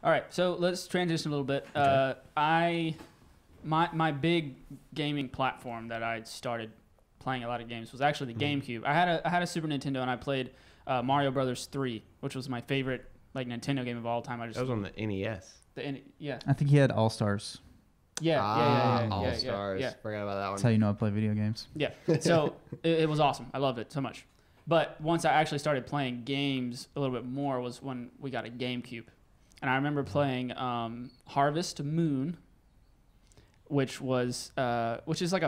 All right, so let's transition a little bit. Okay. My big gaming platform that I started playing a lot of games was actually the GameCube. I had a Super Nintendo and I played Mario Brothers 3, which was my favorite like Nintendo game of all time. That was on the NES. Yeah. I think he had All Stars. Yeah. All Stars. Yeah. Forgot about that one. That's how you know I play video games. Yeah. So it was awesome. I loved it so much. But once I actually started playing games a little bit more was when we got a GameCube. And I remember playing Harvest Moon, which is like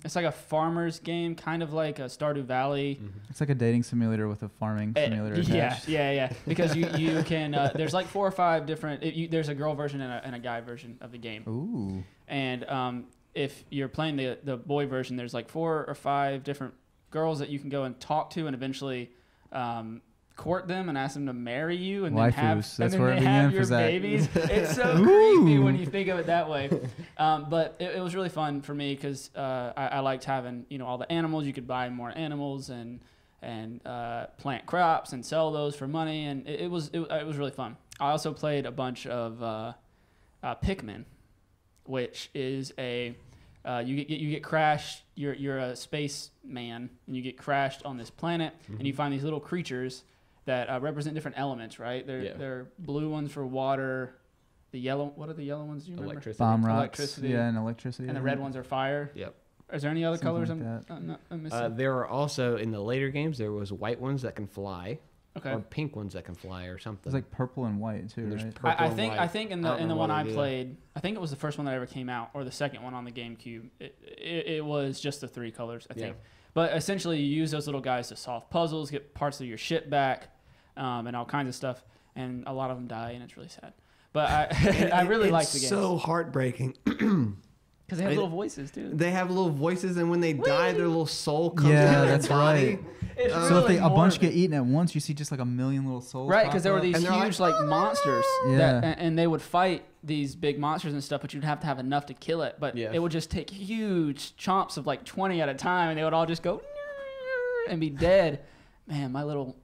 it's like a farmer's game, kind of like a Stardew Valley. Mm-hmm. It's like a dating simulator with a farming simulator attached. Yeah. Because you can there's like 4 or 5 different. There's a girl version and a guy version of the game. Ooh. And if you're playing the boy version, there's like 4 or 5 different girls that you can go and talk to and eventually court them and ask them to marry you and then have your babies. It's so creepy when you think of it that way. But it was really fun for me because I liked having all the animals. You could buy more animals and plant crops and sell those for money, and it was really fun. I also played a bunch of Pikmin, which is you get crashed. You're a space man and you get crashed on this planet, and you find these little creatures that represent different elements, right? They're blue ones for water. The yellow, what are the yellow ones? Do you remember? Electricity. Bomb rocks. Electricity. Yeah, and electricity. And the red ones are fire. Yep. Is there any other colors Something like I'm missing? There are also, in the later games, there was white ones that can fly. Okay. Or pink ones that can fly or something. It's like purple and white too, And there's right? purple I and think white. I think in don't the know one what I it is. played, I think it was the first one that ever came out, or the second one on the GameCube. It was just the 3 colors, I think. Yeah. But essentially, you use those little guys to solve puzzles, get parts of your ship back, and all kinds of stuff. And a lot of them die, and it's really sad. But I really like the game. It's so heartbreaking. Because they have little voices, too. They have little voices, and when they die, their little soul comes out Yeah, of their that's body. right. It's So if really a bunch morbid. get eaten at once, you see just like a million little souls. Right, pop because there were up. these And they're huge like monsters, Yeah. and they would fight these big monsters and stuff, but you'd have to have enough to kill it. But Yeah. it would just take huge chomps of like 20 at a time, and they would all just go and be dead. Man, my little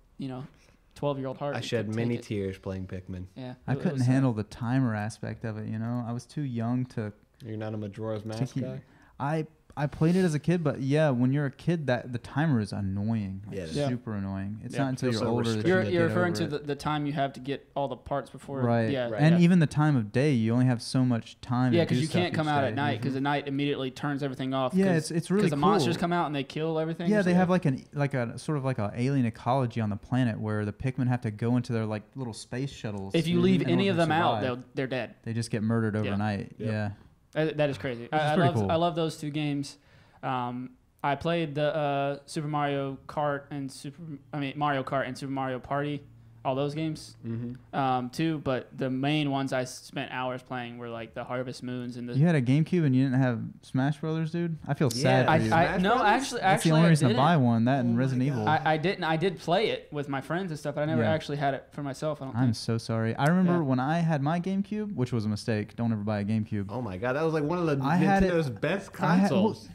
12-year-old heart. I just shed couldn't many take it. tears playing Pikmin. Yeah, I it couldn't was, handle the timer aspect of it. I was too young to. You're not a Majora's Mask keep- guy? I played it as a kid, but yeah, when you're a kid, that the timer is annoying. Like, Yeah, it is. Yeah. super annoying. It's Yeah. not until Feels you're so older that restricted. you You're get referring over to it. the time you have to get all the parts before. Right. Yeah. Right. And yeah. even the time of day, you only have so much time. Yeah, to do because you stuff can't come each out day. at night because the night immediately turns everything off. Yeah, 'cause- it's really because the cool. monsters come out and they kill everything. Yeah, or they something. have like a sort of like a alien ecology on the planet where the Pikmin have to go into their like little space shuttles. If you leave in any order of to them out, survive. they're dead. They just get murdered Yeah. overnight. Yep. Yeah. That is crazy. is I pretty love cool. I love those 2 games. I played the Super Mario Kart and Mario Kart and Super Mario Party, all those games too. But the main ones I spent hours playing were like the Harvest Moons and the. You had a GameCube and you didn't have Smash Brothers, dude. I feel sad Yeah, for you. Smash no, Brothers? That's the only I reason to didn't. buy one. That and Oh my Resident Evil. God. I didn't. I did play it with my friends and stuff, but I never Yeah. actually had it for myself. I don't I'm think. so sorry. I remember Yeah. when I had my GameCube, which was a mistake. Don't ever buy a GameCube. Oh my god, that was like one of the I had it- Nintendo's best I had- consoles.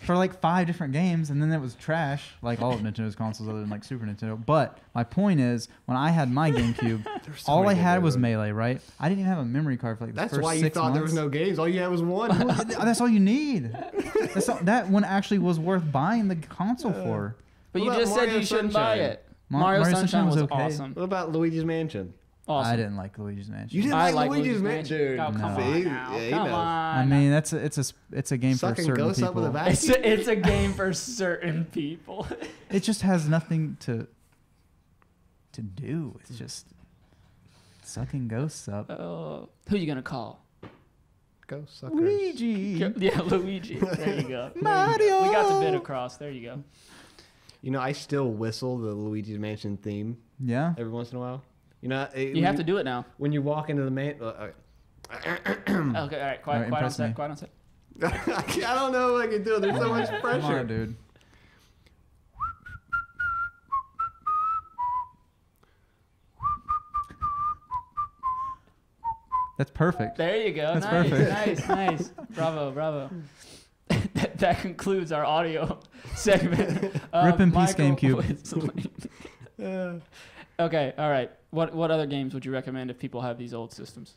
For like 5 different games, and then it was trash, like all of Nintendo's consoles other than like Super Nintendo. But my point is, when I had my GameCube, There's so all I many had good was ones. Melee, right? I didn't even have a memory card for like the That's first why you 6 thought there was months. no games. All you had was one. That's all you need. That one actually was worth buying the console for. But What you about just said Mario you shouldn't buy Sunshine? it. Mario Sunshine was okay. awesome. What about Luigi's Mansion? Awesome. I didn't like Luigi's Mansion. You didn't I like like Luigi's Luigi's Mansion? Mansion. Oh, come No. on See? now. Yeah, he Come knows. on. I mean, it's a game for Sucking certain ghosts up with a people. vacuum? It's a game for certain people. It just has nothing to do. It's just sucking ghosts up. Who you gonna call? Go suckers. Luigi. Yeah, Luigi. There you go. Mario. We got the bit across. There you go. You know, I still whistle the Luigi's Mansion theme Yeah. every once in a while. You know, You have to do it now. when you walk into the man. Okay, all right. Quiet, All right, quiet on impress set. me. Quiet on set. I don't know if I can do it. There's so much Come pressure. on, dude. That's perfect. There you go. That's nice, perfect. nice. Bravo, bravo. that concludes our audio segment. of Rip in peace, Michael GameCube. whistling. Okay, all right. what other games would you recommend if people have these old systems?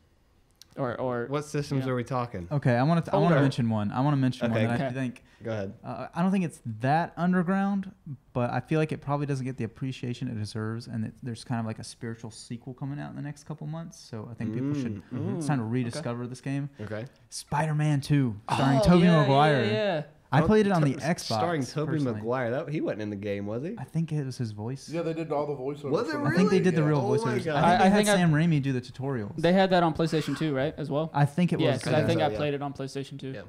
Or what systems are we talking? Okay, I want to mention one. I want to mention one that I think. Go ahead. I don't think it's that underground, but I feel like it probably doesn't get the appreciation it deserves, and there's kind of like a spiritual sequel coming out in the next couple months. So I think people should. It's time to rediscover this game. Okay. Spider-Man 2, starring Tobey Maguire. Yeah. I played it on the Xbox. Starring Tobey Maguire. He wasn't in the game, was he? I think it was his voice. Yeah, they did all the voiceovers. Was it really? I think they did the real Oh my voiceovers. God. I think they had Sam Raimi do the tutorials. They had that on PlayStation 2, right, as well? I think it was. Yeah, because I think so, I played it on PlayStation 2. Yeah.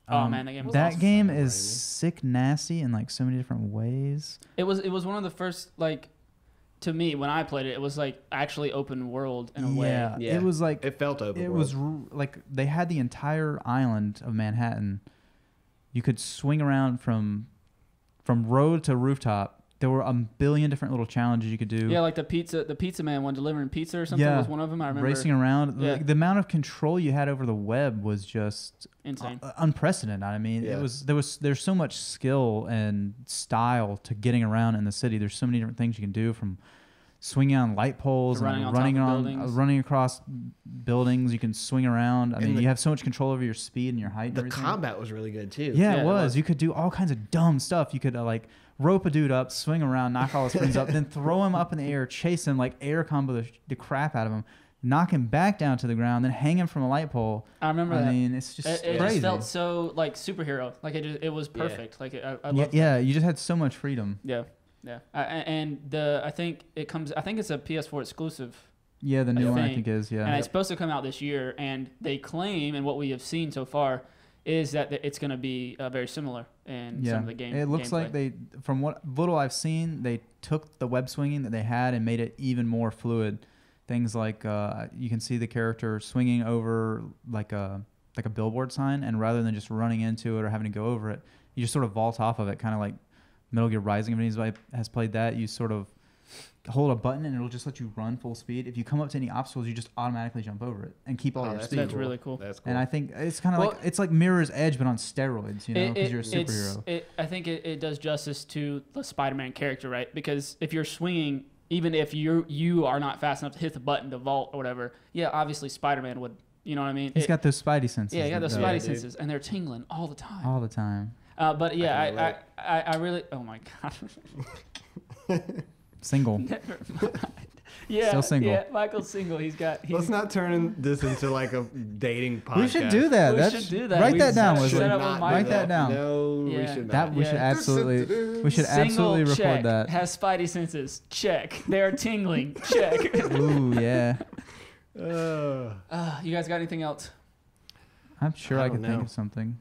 Oh man, that game was that awesome. game Sam is Raimi. sick, nasty in like so many different ways. It was one of the first, like, to me when I played it, it was like actually open world in a way. Yeah. It was like It felt open. it was like they had the entire island of Manhattan. You could swing around from road to rooftop. There were a billion different little challenges you could do. Yeah, like the pizza man one delivering pizza or something was one of them. I remember racing around. Yeah. Like, the amount of control you had over the web was just insane. unprecedented. I mean, there's so much skill and style to getting around in the city. There's so many different things you can do, from swinging on light poles and running across buildings. You can swing around. I mean, you have so much control over your speed and your height. The and everything. combat was really good too. Yeah, it was. You could do all kinds of dumb stuff. You could like rope a dude up, swing around, knock all his friends up, then throw him up in the air, chase him, like air combo the crap out of him, knock him back down to the ground, then hang him from a light pole. I remember that. I mean, it's just it crazy. just felt so like superhero. Like it was perfect. Yeah. Like I loved yeah, you just had so much freedom. Yeah. Yeah. I think it's a PS4 exclusive. Yeah, the new one I think is, yeah. And it's supposed to come out this year, and they claim, and what we have seen so far, is that it's going to be very similar in some of the games. It looks like from what little I've seen, they took the web swinging that they had and made it even more fluid. Things like you can see the character swinging over like a billboard sign, and rather than just running into it or having to go over it, you just sort of vault off of it, kind of like Metal Gear Rising. If anybody has played that, you sort of hold a button and it'll just let you run full speed. If you come up to any obstacles, you just automatically jump over it and keep all your speed. That's really cool. That's cool. And I think it's kind of it's like Mirror's Edge, but on steroids, you know, because you're a superhero. I think it does justice to the Spider-Man character, right? Because if you're swinging, even if you are not fast enough to hit the button to vault or whatever, yeah, obviously Spider-Man would, you know what I mean? He's got those spidey senses. Yeah, he got those spidey senses, and they're tingling all the time. All the time. But yeah, I really, oh my God. Single. Never mind. Yeah, Still single. Yeah, Michael's single. Let's not turn this into like a dating podcast. We should do that. We should do that. Write that down, Wesley. Write that down. No, we should not. We should absolutely Single, record check. that. Has spidey senses. Check. They're tingling. Check. Ooh, yeah. You guys got anything else? I'm sure I could think of something.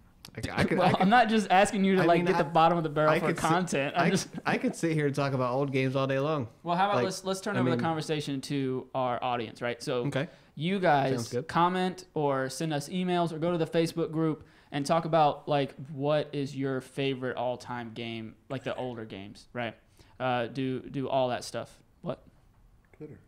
I'm not just asking you to get the bottom of the barrel for content. I could sit here and talk about old games all day long. Well, how about let's turn over the conversation to our audience, right? So you guys comment or send us emails or go to the Facebook group and talk about like what is your favorite all-time game, like the older games, right? Do all that stuff. What? Twitter.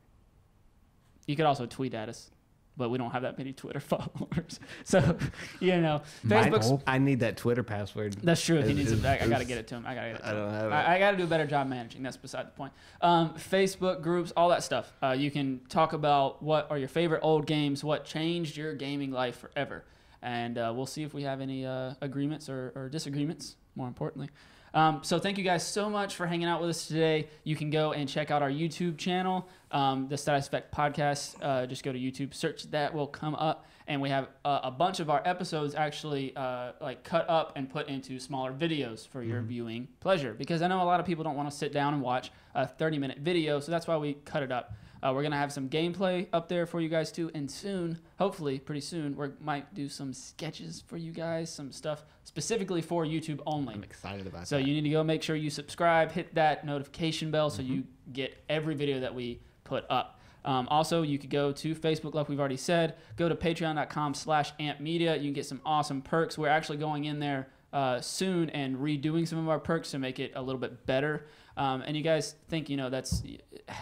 You could also tweet at us. But we don't have that many Twitter followers. So, you know, Facebook. I need that Twitter password. That's true. He needs it back. I got to get it to him. I don't have it. I got to do a better job managing. That's beside the point. Facebook groups, all that stuff. You can talk about what are your favorite old games, what changed your gaming life forever. And we'll see if we have any agreements or disagreements, more importantly. So thank you guys so much for hanging out with us today. You can go and check out our YouTube channel, the Status Effect Podcast. Just go to YouTube, search that, will come up. And we have a bunch of our episodes actually cut up and put into smaller videos for your viewing pleasure. Because I know a lot of people don't want to sit down and watch a 30-minute video, so that's why we cut it up. We're going to have some gameplay up there for you guys too. And soon, hopefully pretty soon, we might do some sketches for you guys, some stuff specifically for YouTube only. I'm excited about that. So you need to go make sure you subscribe, hit that notification bell so you get every video that we put up. Also, you could go to Facebook, like we've already said. Go to patreon.com/ampmedia. You can get some awesome perks. We're actually going in there soon and redoing some of our perks to make it a little bit better. And you guys think, that's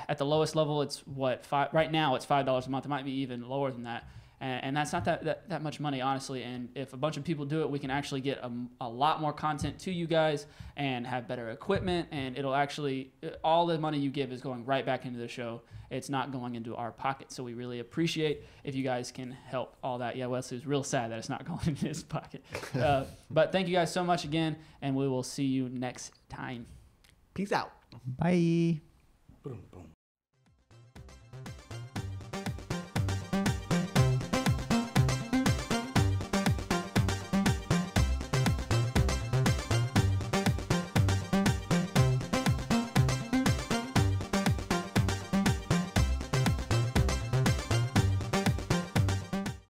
at the lowest level, it's what, right now it's $5 a month. It might be even lower than that. And that's not that much money, honestly. And if a bunch of people do it, we can actually get a lot more content to you guys and have better equipment. And it'll actually, all the money you give is going right back into the show. It's not going into our pocket. So we really appreciate if you guys can help all that. Yeah, Wesley's real sad that it's not going into his pocket. But thank you guys so much again, and we will see you next time. Peace out. Bye. Boom, boom.